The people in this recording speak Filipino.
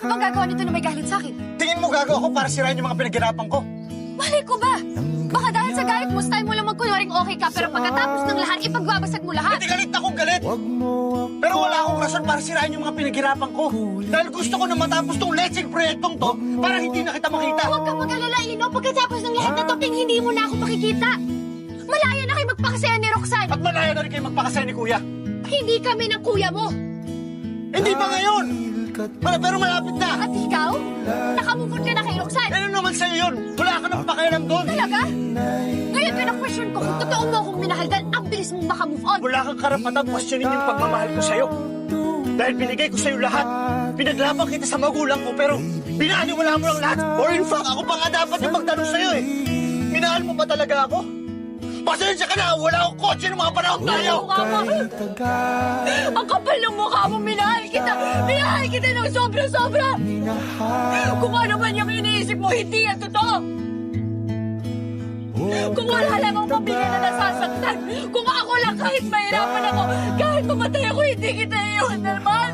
bang gagawa nito na may galit sa akin? Tingin mo gagawa ko para sirain yung mga pinaghirapan ko? Malay ko ba? Baka dahil sa galit mo, style mo lang magkunwaring okay ka, pero pagkatapos ng lahat, ipagbabasag mo lahat. Hindi galit akong galit. Pero wala akong rason para sirain yung mga pinaghirapan ko. Dahil gusto ko na matapos tong lecheng proyektong to para hindi na kita makita. Huwag kang mag-alala, Ino. Pagkatapos ng lahat na to, hindi mo na ako makikita. Malaya na kayo magpakasaya ni Roxanne. At malaya na rin kayo magpakasaya ni Kuya. Hindi kami ng kuya mo. Hindi ba ngayon? Pero malapit na. At ikaw? Nakamove on ka na kay Roxanne. Ano naman sa'yo yun? Wala ka nang pakialam doon. Talaga? Ngayon pina-question ko kung totoo mo akong minahal dahil ang bilis mong makamove on. Wala kang karapatang questionin yung pagmamahal ko sa'yo. Dahil binigay ko sa'yo lahat. Pinaglaban kita sa magulang ko pero binaniwala mo lang lahat. Or in fact, ako pa nga dapat yung magtanong sa'yo eh. Minahal mo ba talaga ako? Pasensya ka na, wala akong kotse ng mga panahon tayo! Ang kapal ng mukha mo, minahal kita! Minahal kita ng sobra-sobra! Kung ano man yung iniisip mo, hindi yan totoo! Kung wala lang akong pamilya na nasasaktan, kung ako lang kahit mahirapan ako, kahit mamatay ako, hindi kita iiwan. Mahal